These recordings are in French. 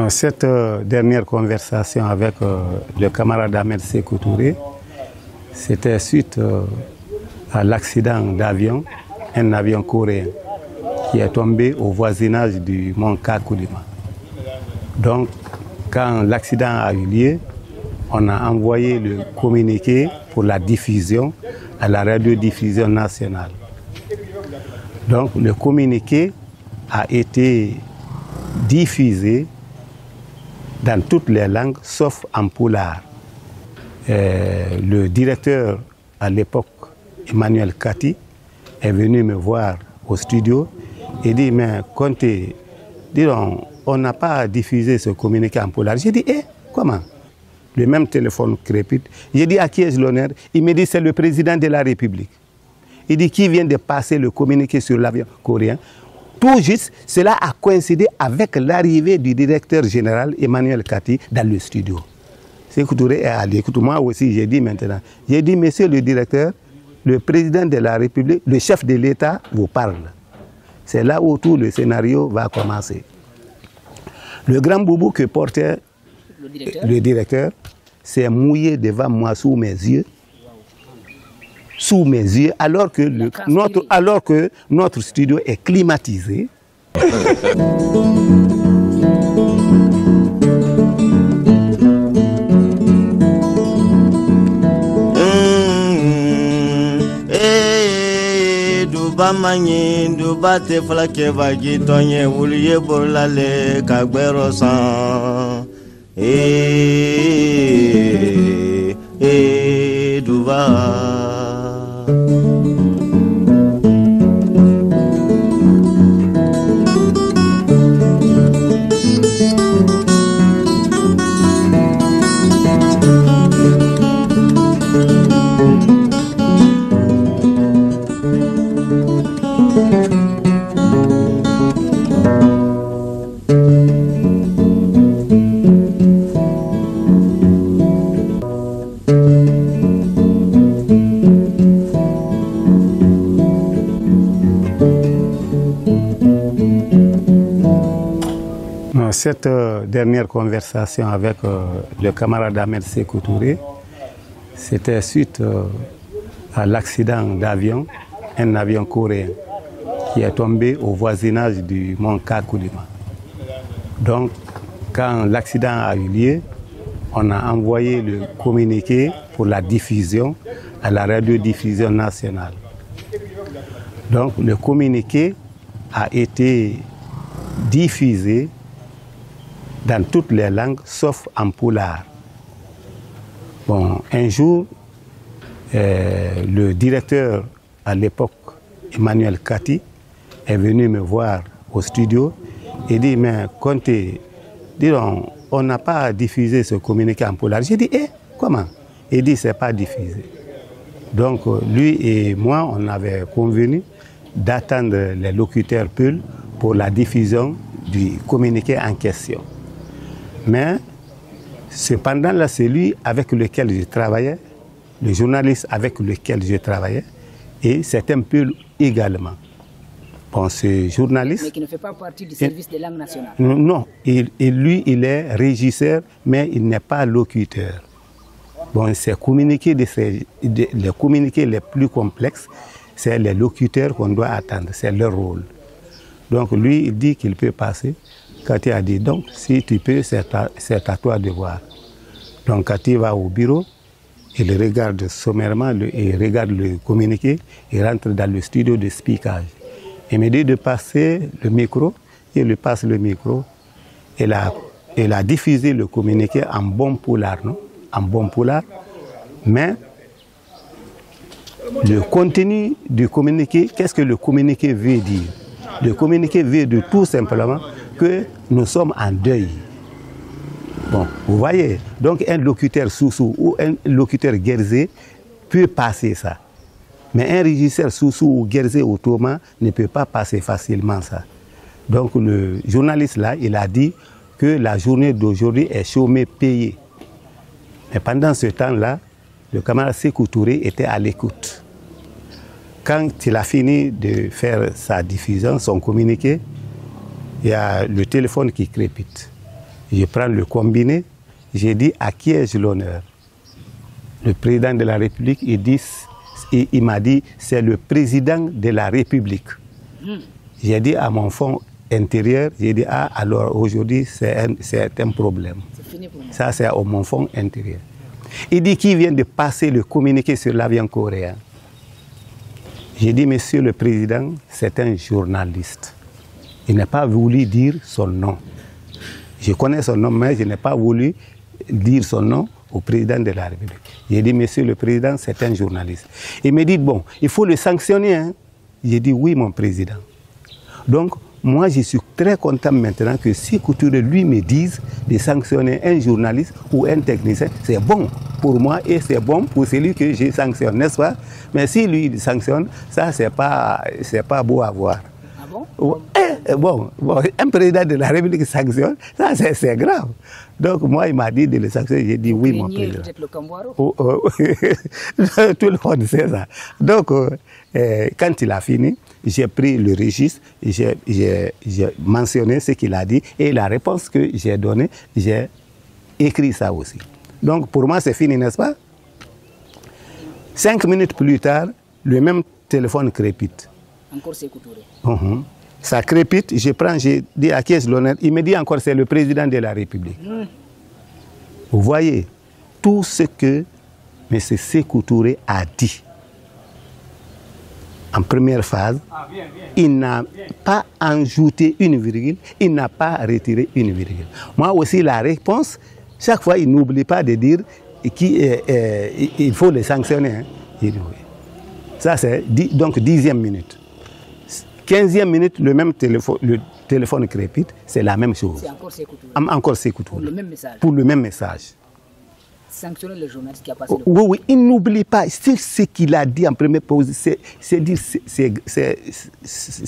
Cette dernière conversation avec le camarade Ahmed Sékou Touré, c'était suite à l'accident d'avion, un avion coréen qui est tombé au voisinage du mont Kakoulima. Donc, quand l'accident a eu lieu, on a envoyé le communiqué pour la diffusion à la radiodiffusion nationale. Donc, le communiqué a été diffusé dans toutes les langues, sauf en poulard. Le directeur, à l'époque, Emmanuel Kati, est venu me voir au studio et dit, mais Conté, dis donc, on n'a pas diffusé ce communiqué en poulard. J'ai dit, comment? Le même téléphone crépite. J'ai dit, à qui ai-je l'honneur? Il me dit, c'est le président de la République. Il dit, qui vient de passer le communiqué sur l'avion coréen? Tout juste, cela a coïncidé avec l'arrivée du directeur général Emmanuel Kati dans le studio. Sékou Touré est allé. Écoute, moi aussi, j'ai dit maintenant. J'ai dit, monsieur le directeur, le président de la République, le chef de l'État vous parle. C'est là où tout le scénario va commencer. Le grand boubou que portait le directeur s'est mouillé devant moi sous mes yeux. Sous mes yeux, alors que notre studio est climatisé. Duba manye, duba te flake vagi tonye wuliye bolale kagbero san. Duba. Cette dernière conversation avec le camarade Ahmed Sékou Touré, c'était suite à l'accident d'avion, un avion coréen qui est tombé au voisinage du mont Kakoulima. Donc, quand l'accident a eu lieu, on a envoyé le communiqué pour la diffusion à la radiodiffusion nationale. Donc, le communiqué a été diffusé dans toutes les langues, sauf en poulard. Bon, un jour, le directeur, à l'époque, Emmanuel Kati, est venu me voir au studio et dit, mais Conté, dis donc, on n'a pas diffusé ce communiqué en poulard. J'ai dit, comment? Il dit, c'est pas diffusé. Donc, lui et moi, on avait convenu d'attendre les locuteurs Peul pour la diffusion du communiqué en question. Mais cependant, là, c'est lui avec lequel je travaillais, le journaliste avec lequel je travaillais, et c'est un peu également. Bon, ce journaliste... Mais qui ne fait pas partie du service des langues nationales. Non, lui, il est régisseur, mais il n'est pas locuteur. Bon, c'est les communiqués les plus complexes, c'est les locuteurs qu'on doit attendre, c'est leur rôle. Donc lui, il dit qu'il peut passer. Kati a dit, donc, si tu peux, c'est à toi de voir. Donc, Kati va au bureau, il regarde sommairement, il regarde le communiqué, il rentre dans le studio de speakage. Il me dit de passer le micro, il lui passe le micro. Il a diffusé le communiqué en bon poulard, non? En bon poulard. Mais le contenu du communiqué, qu'est-ce que le communiqué veut dire? Le communiqué veut dire tout simplement que nous sommes en deuil. Bon, vous voyez, donc un locuteur Soussou ou un locuteur Guérzé peut passer ça. Mais un régisseur Soussou ou Guérzé ou Thomas ne peut pas passer facilement ça. Donc le journaliste là, il a dit que la journée d'aujourd'hui est chômée payée. Mais pendant ce temps-là, le camarade Sékou Touré était à l'écoute. Quand il a fini de faire sa diffusion, son communiqué, il y a le téléphone qui crépite. Je prends le combiné, j'ai dit à qui ai-je l'honneur? Le président de la République, il m'a dit c'est le président de la République. J'ai dit à mon fond intérieur, j'ai dit ah alors aujourd'hui c'est un problème. Fini pour moi. Ça c'est au mon fond intérieur. Il dit qu'il vient de passer le communiqué sur l'avion coréen. J'ai dit monsieur le président, c'est un journaliste. Il n'a pas voulu dire son nom. Je connais son nom, mais je n'ai pas voulu dire son nom au président de la République. J'ai dit, monsieur le président, c'est un journaliste. Il me dit, bon, il faut le sanctionner. Hein? J'ai dit, oui, mon président. Donc, moi, je suis très content maintenant que si Couture lui me dise de sanctionner un journaliste ou un technicien, c'est bon pour moi et c'est bon pour celui que je sanctionne, n'est-ce pas? Mais si lui il sanctionne, ça, c'est pas beau à voir. Ah bon? Bon, un président de la République sanctionne, ça c'est grave. Donc moi, il m'a dit de le sanctionner, j'ai dit oui, mon président. Peut-être le Cambouaro. Tout le monde sait ça. Donc, quand il a fini, j'ai pris le registre, j'ai mentionné ce qu'il a dit et la réponse que j'ai donnée, j'ai écrit ça aussi. Donc pour moi, c'est fini, n'est-ce pas? 5 minutes plus tard, le même téléphone crépite. Encore c'est Couture. Ça crépite, j'ai dit à qui est-ce l'honneur? Il me dit encore c'est le président de la République. Vous voyez, tout ce que M. Sékou Touré a dit en première phase, il n'a pas ajouté une virgule, il n'a pas retiré une virgule. Moi aussi, la réponse, chaque fois, il n'oublie pas de dire qu'il faut le sanctionner. Hein. Il dit oui. Ça, c'est donc 10e minute. 15e minute, le téléphone crépite, c'est la même chose. C'est encore Sékou Touré. Encore Sékou Touré. Pour le même message. Pour le même message. Sanctionner le journaliste qui a passé le Oui, oui, il n'oublie pas. C'est ce qu'il a dit en première pause. C'est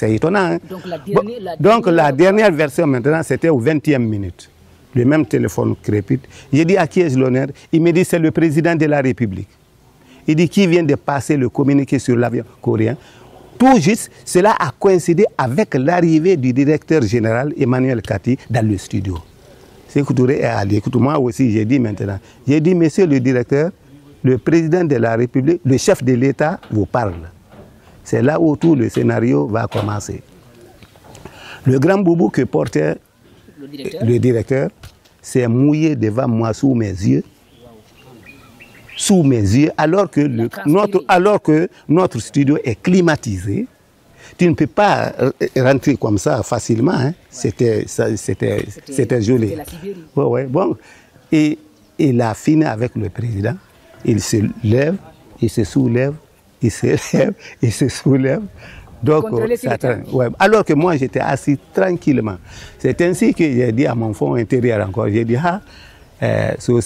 étonnant. Hein? Donc la dernière version maintenant, c'était aux 20e minute. Le même téléphone crépite. J'ai dit à qui ai-je l'honneur? Il me dit c'est le président de la République. Il dit qui vient de passer le communiqué sur l'avion coréen. Tout juste, cela a coïncidé avec l'arrivée du directeur général Emmanuel Kati dans le studio. Sékou Touré est allé. Écoute, moi aussi, j'ai dit maintenant. J'ai dit, monsieur le directeur, le président de la République, le chef de l'État vous parle. C'est là où tout le scénario va commencer. Le grand boubou que portait le directeur s'est mouillé devant moi sous mes yeux. Sous mes yeux, alors que notre studio est climatisé. Tu ne peux pas rentrer comme ça facilement. Hein. C'était joli. Ouais. Bon. Et il a fini avec le président. Il se lève, il se soulève, il se lève, il se soulève. Donc, ouais. Alors que moi, j'étais assis tranquillement. C'est ainsi que j'ai dit à mon fond intérieur encore, j'ai dit, ah, donc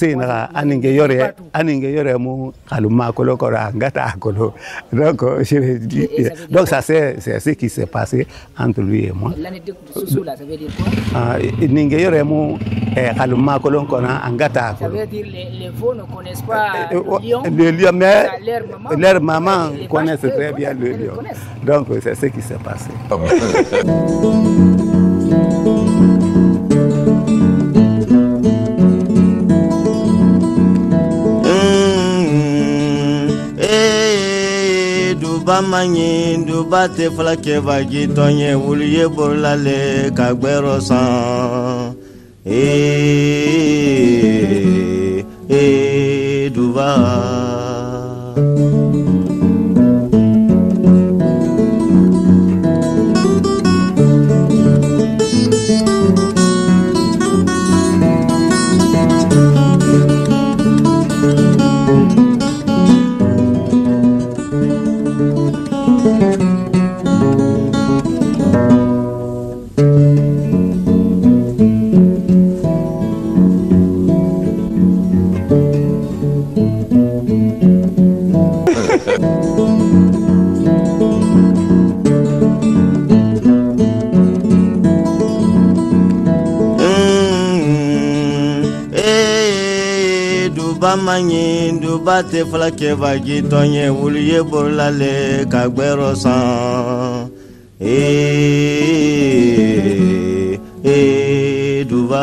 ça c'est ce qui s'est passé entre lui et moi. L'anecdote de Soussou là, ça veut dire quoi? Ça veut dire les veaux ne connaissent pas le lion, mais leur maman connaissent très bien le lion. Donc c'est ce qui s'est passé. Bamanyi duba te flake vagi tonye wuliye bolale kagbero san duba Bamanyi duba te flake vagi tonye wuliye bolale kagbero san duba